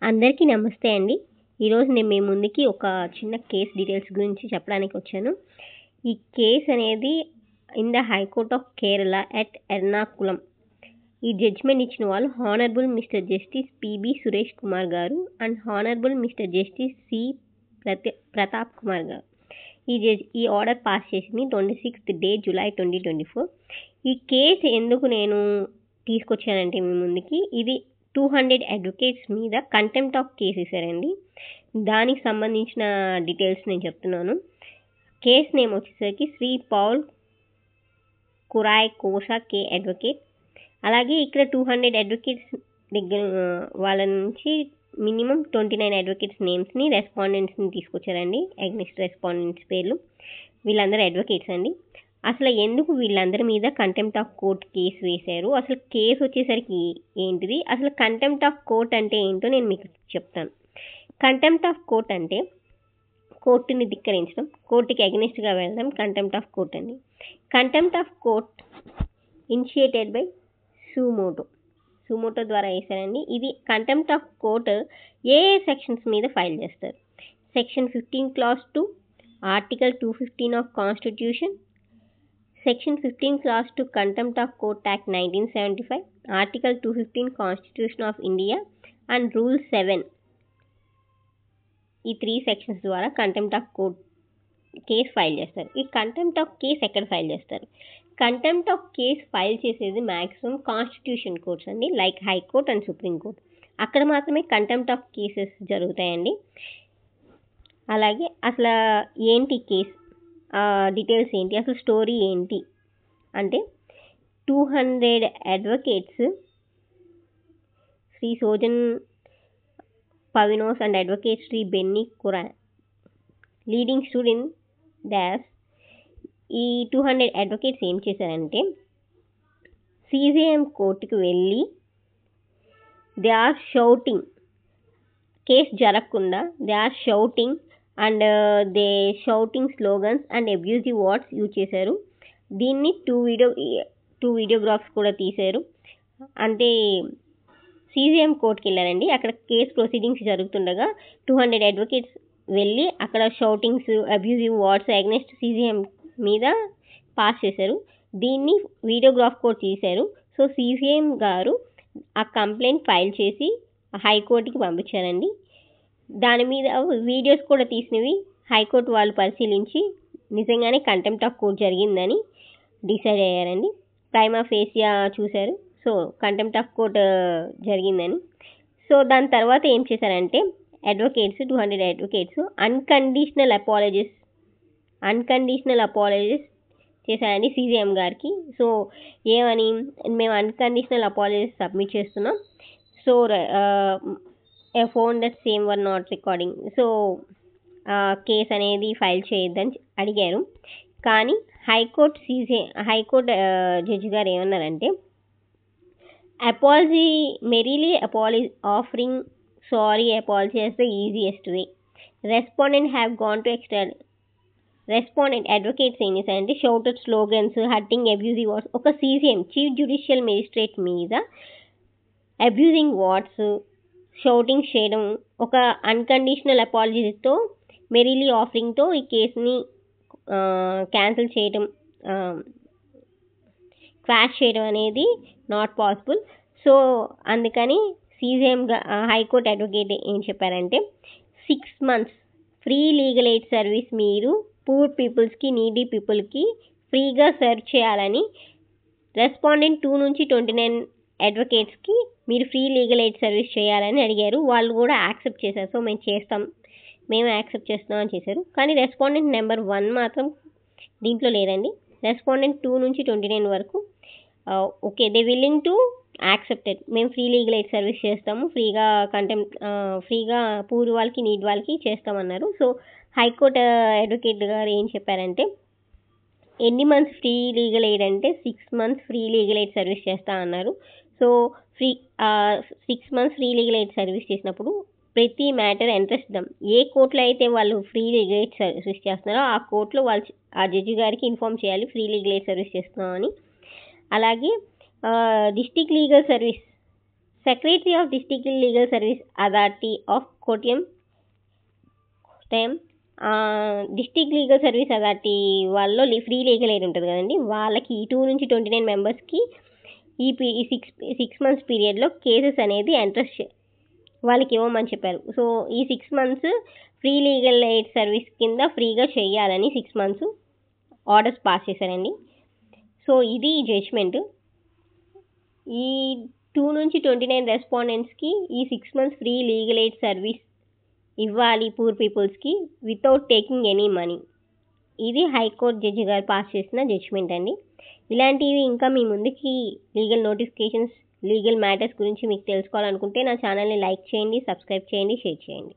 అందరికీ నమస్తే అండి. ఈరోజు నేను మీ ముందుకి ఒక చిన్న కేస్ డీటెయిల్స్ గురించి చెప్పడానికి వచ్చాను. ఈ కేస్ అనేది in the high court of Kerala at Ernakulam. ఈ జడ్జిమెంట్ ఇచ్చిన వాళ్ళు honourable mister justice P B Suresh Kumar గారు and honourable mister justice C Pratap Kumar గారు. ఈ ఆర్డర్ పాస్ చేసింది 26th July 2024. ఈ కేసు ఎందుకు నేను తీసుకొచ్చానంటే మీ ముందుకి, ఇది 200 అడ్వకేట్స్ మీద కంటెంప్ట్ ఆఫ్ కేసు వేశారండి. దానికి సంబంధించిన డీటెయిల్స్ నేను చెప్తున్నాను. కేసు నేమ్ వచ్చేసరికి శ్రీ పౌల్ కురాయ్ కోసా కే అడ్వకేట్. అలాగే ఇక్కడ 200 అడ్వకేట్స్ దగ్గర వాళ్ళ నుంచి మినిమం 29 అడ్వకేట్స్ నేమ్స్ని, రెస్పాండెంట్స్ని తీసుకొచ్చారండి. అగ్నిస్ట్ రెస్పాండెంట్స్ పేర్లు. వీళ్ళందరూ అడ్వకేట్స్ అండి. అసలు ఎందుకు వీళ్ళందరి మీద కంటెంప్ట్ ఆఫ్ కోర్ట్ కేసు వేశారు, అసలు కేసు వచ్చేసరికి ఏంటిది, అసలు కంటెంప్ట్ ఆఫ్ కోర్ట్ అంటే ఏంటో నేను మీకు చెప్తాను. కంటెంప్ట్ ఆఫ్ కోర్ట్ అంటే కోర్టుని ధిక్కరించడం, కోర్టుకి అగెనిస్ట్గా వెళ్ళడం కంటెంప్ట్ ఆఫ్ కోర్ట్ అండి. Contempt of court initiated by suo motu ద్వారా వేశారండి. ఇది contempt of court A sections మీద ఫైల్ చేస్తారు? Section 15 Clause 2, Article 215 of Constitution, Section 15 Clause 2 Contempt of Court Act 1975, Article 215 Constitution of India and Rule 7. ఈ 3 sections ద్వారా contempt of court case file చేస్తారు. ఈ contempt of case ఎక్కడ file చేస్తారు? Contempt of case file చేసేది maximum constitution courts అండి, like high court and Supreme Court. అక్కడ మాత్రమే కంటెంప్ట్ ఆఫ్ కేసెస్ జరుగుతాయండి. అలాగే అసలు ఏంటి కేసు డీటెయిల్స్ ఏంటి, అసలు స్టోరీ ఏంటి అంటే 200 advocates Shri Sojan Pavinos and advocate Shri Benny Kura leading student dash. ఈ 200 అడ్వకేట్స్ ఏం చేశారంటే సిజేఎం కోర్టుకు వెళ్ళి దే ఆర్ షౌటింగ్, కేసు జరగకుండా they are shouting and they shouting slogans and abusive words use చేశారు. దీన్ని 2 వీడియోగ్రాఫ్స్ కూడా తీశారు. అంటే సిజిఎం కోర్టుకి వెళ్ళారండి. అక్కడ కేసు ప్రొసీడింగ్స్ జరుగుతుండగా 200 అడ్వకేట్స్ వెళ్ళి అక్కడ షౌటింగ్స్, అబ్యూజివ్ వర్డ్స్ అగెన్స్ట్ సిజిఎం మీద పాస్ చేశారు. దీన్ని వీడియోగ్రాఫ్ కూడా తీశారు. సో సిజిఎం గారు ఆ కంప్లైంట్ ఫైల్ చేసి హైకోర్టుకి పంపించారండి. దాని మీద వీడియోస్ కూడా తీసినవి హైకోర్టు వాళ్ళు పరిశీలించి నిజంగానే కంటెంప్ట్ ఆఫ్ కోర్ట్ జరిగిందని డిసైడ్ అయ్యారండి. ప్రైమా ఫేసియా చూశారు. సో కంటెంప్ట్ ఆఫ్ కోర్ట్ జరిగిందని. సో దాని తర్వాత ఏం చేశారంటే అడ్వకేట్స్ 200 అడ్వకేట్స్ అన్కండిషనల్ అపాలజీస్ చేశారండి సిజిఎం గారికి. సో ఏమని, మేము అన్కండిషనల్ అపాలజీస్ సబ్మిట్ చేస్తున్నాం. So phone that same were not recording. So case అనేది ఫైల్ చేయొద్దని అడిగారు. కానీ హైకోర్టు జడ్జి గారు ఏమన్నారంటే apology merely offering sorry apology as the easiest way. Respondent have gone to advocates ఏం చేశారంటే షౌటెడ్ స్లోగన్స్, హట్టింగ్, అబ్యూజివ్ వర్డ్స్, ఒక సిజిఎం చీఫ్ జ్యుడిషియల్ మేజిస్ట్రేట్ మీద అబ్యూజింగ్ వర్డ్స్, షౌటింగ్ చేయడం, ఒక అన్కండిషనల్ అపాలజీతో మెరీలీ ఆఫరింగ్తో ఈ కేసుని క్యాన్సిల్ చేయడం, క్వాష్ చేయడం అనేది నాట్ పాసిబుల్. సో అందుకని సిజిఎం హైకోర్టు అడ్వకేట్ ఏం చెప్పారంటే 6 months free legal aid service మీరు పూర్ పీపుల్స్కి, నీడీ పీపుల్కి ఫ్రీగా సర్వ్ చేయాలని రెస్పాండెంట్ 2 నుంచి 29 అడ్వకేట్స్కి మీరు ఫ్రీ లీగల్ ఎయిడ్ సర్వీస్ చేయాలని అడిగారు. వాళ్ళు కూడా యాక్సెప్ట్ చేశారు. సో మేము యాక్సెప్ట్ చేస్తున్నాం అని చేశారు. కానీ రెస్పాండెంట్ నెంబర్ 1 మాత్రం దీంట్లో లేదండి. రెస్పాండెంట్ 2 నుంచి 29 వరకు okay they willing to accepted, మేము ఫ్రీ లీగల్ ఎయిడ్ సర్వీస్ చేస్తాము, ఫ్రీగా పూర్ వాళ్ళకి, నీడ్ వాళ్ళకి చేస్తామన్నారు. సో హైకోర్టు అడ్వకేట్ గారు ఏం చెప్పారంటే ఎన్ని మంత్స్ ఫ్రీ లీగల్ ఎయిడ్ అంటే 6 months free legal aid service చేస్తా అన్నారు. So 6 months free legal aid service చేసినప్పుడు ప్రతి మ్యాటర్ ఎంట్రెస్ట్దాం ఏ కోర్టులో అయితే వాళ్ళు ఫ్రీ లీగల్ ఎయిడ్ సర్వీస్ చేస్తున్నారో ఆ కోర్టులో వాళ్ళు ఆ జడ్జి గారికి ఇన్ఫామ్ చేయాలి ఫ్రీ లీగల్ ఎయిడ్ సర్వీస్ చేస్తున్నామని. అలాగే district legal service secretary of district legal service authority of Kottayam district legal service authority వాళ్ళలో ఫ్రీ లీగల్ ఎయిడ్ ఉంటుంది కదండి, వాళ్ళకి ఈ 2 నుంచి 29 మెంబర్స్కి ఈ సిక్స్ మంత్స్ పీరియడ్లో కేసెస్ అనేది ఎంట్రస్ట్ వాళ్ళకి ఇవ్వమని చెప్పారు. సో ఈ 6 months free legal aid service కింద ఫ్రీగా చేయాలని 6 మంత్స్ ఆర్డర్స్ పాస్ చేశారండి. సో ఇది జడ్జ్మెంట్. ఈ 2 నుంచి 29 రెస్పాండెంట్స్కి ఈ 6 months free legal aid service ఇవ్వాలి పూర్ పీపుల్స్కి వితౌట్ టేకింగ్ ఎనీ మనీ. ఇది హైకోర్టు జడ్జి గారు పాస్ చేసిన జడ్జ్మెంట్ అండి. ఇలాంటివి ఇంకా మీ ముందుకి లీగల్ నోటిఫికేషన్స్, లీగల్ మ్యాటర్స్ గురించి మీకు తెలుసుకోవాలనుకుంటే నా ఛానల్ని లైక్ చేయండి, సబ్స్క్రైబ్ చేయండి, షేర్ చేయండి.